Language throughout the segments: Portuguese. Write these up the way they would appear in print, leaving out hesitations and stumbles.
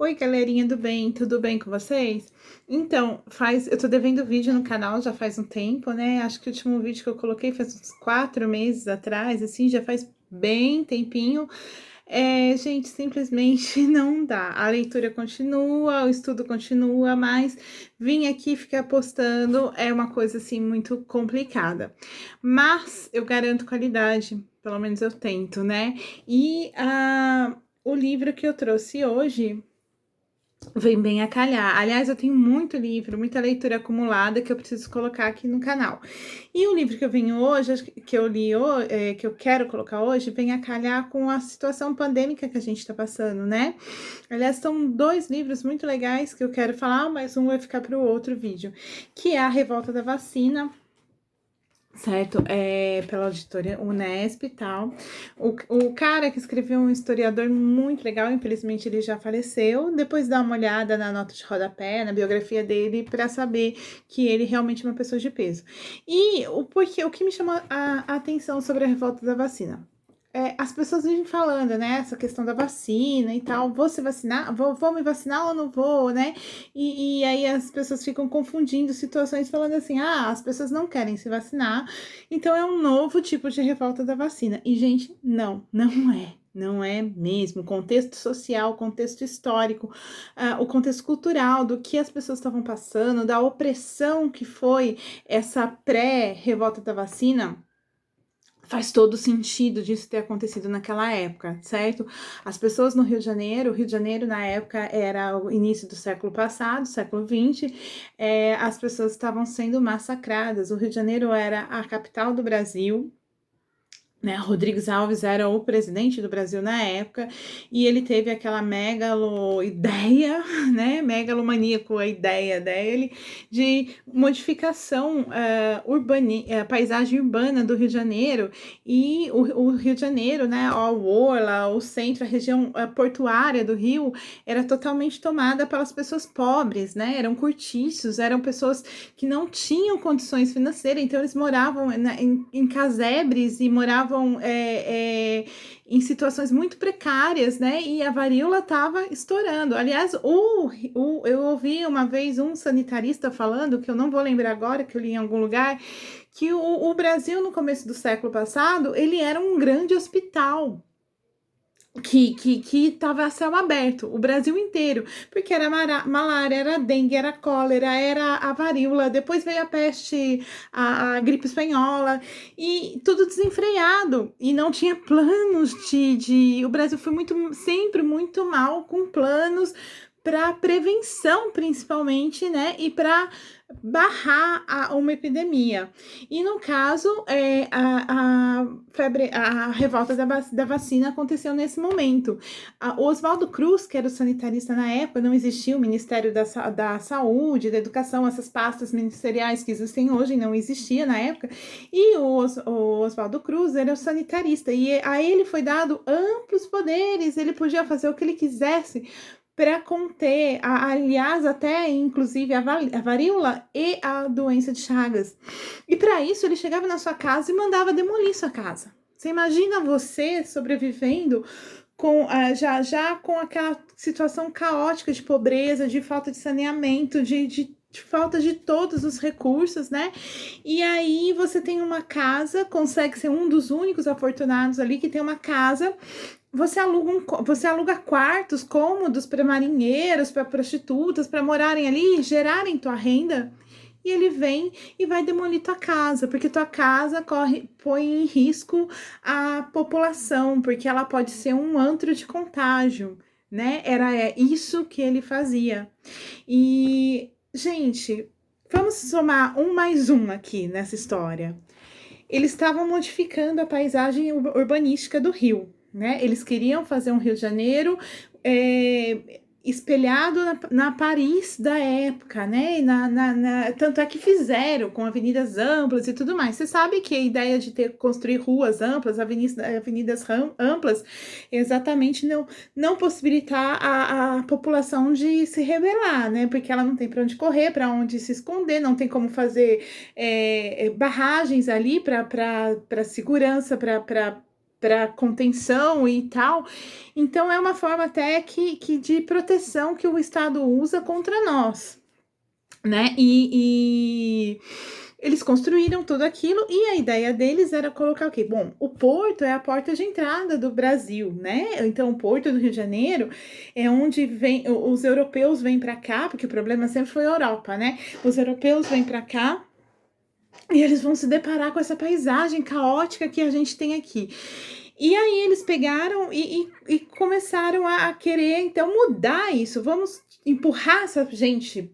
Oi, galerinha do bem, tudo bem com vocês? Então, eu tô devendo vídeo no canal já faz um tempo, né? Acho que o último vídeo que eu coloquei faz uns 4 meses atrás, assim, já faz bem tempinho. Gente, simplesmente não dá. A leitura continua, o estudo continua, mas vir aqui ficar postando é uma coisa, assim, muito complicada. Mas eu garanto qualidade, pelo menos eu tento, né? O livro que eu trouxe hoje vem bem a calhar. Aliás, eu tenho muito livro, muita leitura acumulada que eu preciso colocar aqui no canal. E o livro que eu venho hoje, que eu li, que eu quero colocar hoje, vem a calhar com a situação pandêmica que a gente está passando, né? Aliás, são dois livros muito legais que eu quero falar, mas um vai ficar para o outro vídeo, que é A Revolta da Vacina, certo? Pela editora Unesp e tal. O cara que escreveu um historiador muito legal, infelizmente ele já faleceu. Depois dá uma olhada na nota de rodapé, na biografia dele, para saber que ele realmente é uma pessoa de peso. O que me chamou a atenção sobre a revolta da vacina? As pessoas vivem falando, né, essa questão da vacina e tal, vou se vacinar, vou me vacinar ou não vou, né, e aí as pessoas ficam confundindo situações falando assim, as pessoas não querem se vacinar, então é um novo tipo de revolta da vacina, e gente, não é. Não é mesmo. Contexto social, contexto histórico, o contexto cultural do que as pessoas estavam passando, da opressão que foi essa pré-revolta da vacina. Faz todo sentido disso ter acontecido naquela época, certo? As pessoas no o Rio de Janeiro na época era o início do século passado, século XX, as pessoas estavam sendo massacradas. O Rio de Janeiro era a capital do Brasil, né, Rodrigues Alves era o presidente do Brasil na época e ele teve aquela ideia, né, megalomaníaco a ideia dele de modificação paisagem urbana do Rio de Janeiro e o Rio de Janeiro, né, a Orla, o centro, a região portuária do Rio era totalmente tomada pelas pessoas pobres, né, eram cortiços, eram pessoas que não tinham condições financeiras, então eles moravam em casebres e moravam em situações muito precárias, né? E a varíola estava estourando. Aliás, eu ouvi uma vez um sanitarista falando, que eu não vou lembrar agora, que eu li em algum lugar, que o Brasil, no começo do século passado, ele era um grande hospital que estava a céu aberto, o Brasil inteiro, porque era malária, era dengue, era cólera, era a varíola, depois veio a peste, a gripe espanhola, e tudo desenfreado, e não tinha planos o Brasil foi sempre muito mal com planos para prevenção, principalmente, né, e para barrar uma epidemia. E no caso, a revolta da vacina aconteceu nesse momento. O Oswaldo Cruz, que era o sanitarista na época, não existia o Ministério da Saúde, da Educação, essas pastas ministeriais que existem hoje, não existia na época. E o Oswaldo Cruz era o sanitarista, e a ele foi dado amplos poderes, ele podia fazer o que ele quisesse para conter, aliás, até inclusive a varíola e a doença de Chagas. E para isso ele chegava na sua casa e mandava demolir sua casa. Você imagina você sobrevivendo com já com aquela situação caótica de pobreza, de falta de saneamento, de falta de todos os recursos, né? E aí você tem uma casa, consegue ser um dos únicos afortunados ali que tem uma casa. Você aluga quartos, cômodos para marinheiros, para prostitutas, para morarem ali, gerarem tua renda. E ele vem e vai demolir tua casa, porque tua casa põe em risco a população, porque ela pode ser um antro de contágio, né? Era isso que ele fazia. E, gente, vamos somar um mais um aqui nessa história. Eles estavam modificando a paisagem urbanística do Rio, né? Eles queriam fazer um Rio de Janeiro espelhado na Paris da época, né? Tanto é que fizeram com avenidas amplas e tudo mais. Você sabe que a ideia de construir ruas amplas, avenidas amplas, exatamente não possibilitar a população de se rebelar, né? Porque ela não tem para onde correr, para onde se esconder, não tem como fazer barragens ali para segurança, para para contenção e tal. Então, é uma forma até que de proteção que o Estado usa contra nós, né? E eles construíram tudo aquilo e a ideia deles era colocar o quê? Bom, o porto é a porta de entrada do Brasil, né? Então, o porto do Rio de Janeiro é onde os europeus vêm para cá, porque o problema sempre foi a Europa, né? Os europeus vêm para cá e eles vão se deparar com essa paisagem caótica que a gente tem aqui. E aí eles pegaram e começaram a querer, então, mudar isso. Vamos empurrar essa gente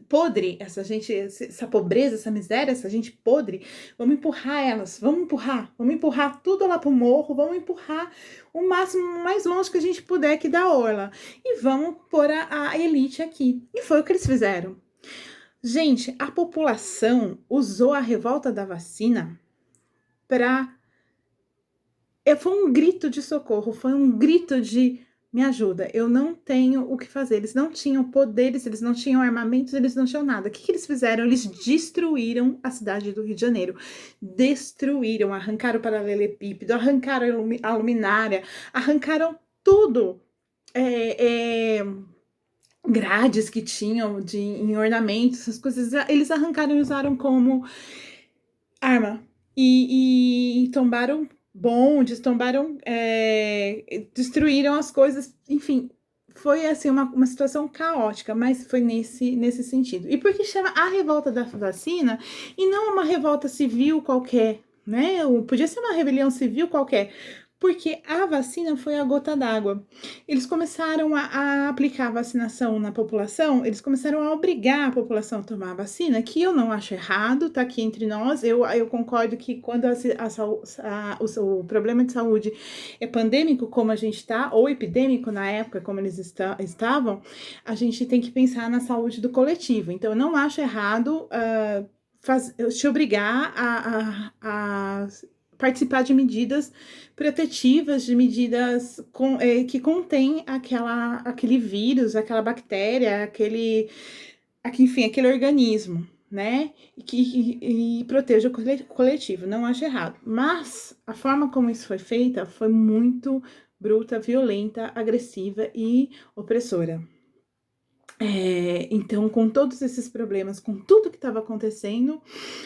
podre, essa gente, essa pobreza, essa miséria, essa gente podre, vamos empurrar elas, vamos empurrar tudo lá pro morro, vamos empurrar o máximo, mais longe que a gente puder aqui da orla. E vamos pôr a elite aqui. E foi o que eles fizeram. Gente, a população usou a revolta da vacina para... Foi um grito de socorro, foi um grito de me ajuda, eu não tenho o que fazer. Eles não tinham poderes, eles não tinham armamentos, eles não tinham nada. O que eles fizeram? Eles destruíram a cidade do Rio de Janeiro. Destruíram, arrancaram o paralelepípedo, arrancaram a luminária, arrancaram tudo. Grades que tinham em ornamentos, essas coisas, eles arrancaram e usaram como arma. E tombaram bondes, destruíram as coisas, enfim, foi assim uma situação caótica, mas foi nesse sentido. E por que chama a revolta da vacina e não uma revolta civil qualquer, né? Podia ser uma rebelião civil qualquer, porque a vacina foi a gota d'água. Eles começaram a aplicar a vacinação na população, eles começaram a obrigar a população a tomar a vacina, que eu não acho errado, tá aqui entre nós. Eu concordo que quando o problema de saúde é pandêmico, como a gente está, ou epidêmico na época, como eles estavam, a gente tem que pensar na saúde do coletivo. Então, eu não acho errado te obrigar a participar de medidas protetivas, de medidas que contêm aquele vírus, aquela bactéria, enfim, aquele organismo, né? E proteja o coletivo. Não acho errado. Mas a forma como isso foi feita foi muito bruta, violenta, agressiva e opressora. Então, com todos esses problemas, com tudo que estava acontecendo,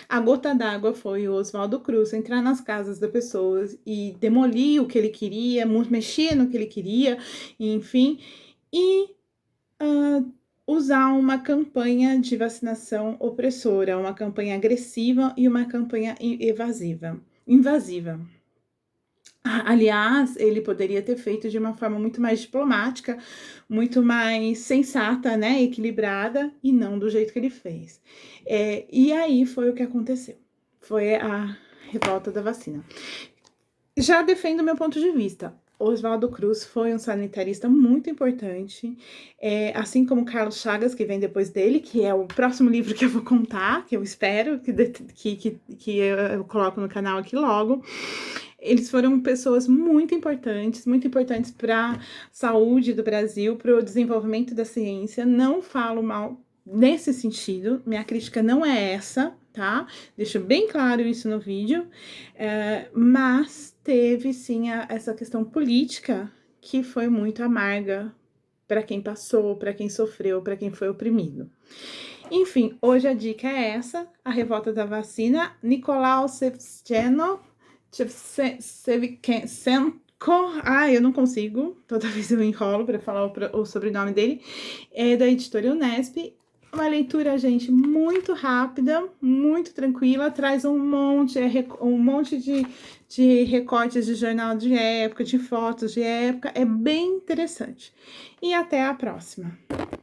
a gota d'água foi o Oswaldo Cruz entrar nas casas das pessoas e demolir o que ele queria, mexer no que ele queria, enfim, e usar uma campanha de vacinação opressora, uma campanha agressiva e uma campanha invasiva. Aliás, ele poderia ter feito de uma forma muito mais diplomática, muito mais sensata, né, equilibrada, e não do jeito que ele fez. E aí foi o que aconteceu. Foi a revolta da vacina. Já defendo o meu ponto de vista. Oswaldo Cruz foi um sanitarista muito importante, assim como Carlos Chagas, que vem depois dele, que é o próximo livro que eu vou contar, que eu espero que eu coloco no canal aqui logo. Eles foram pessoas muito importantes para a saúde do Brasil, para o desenvolvimento da ciência. Não falo mal nesse sentido, minha crítica não é essa, tá? Deixo bem claro isso no vídeo, mas teve sim essa questão política que foi muito amarga para quem passou, para quem sofreu, para quem foi oprimido. Enfim, hoje a dica é essa, a revolta da vacina. Nicolau Shevchenko, eu não consigo, toda vez eu enrolo para falar o sobrenome dele, é da editora Unesp. Uma leitura, gente, muito rápida, muito tranquila, traz um monte de recortes de jornal de época, de fotos de época, é bem interessante. E até a próxima.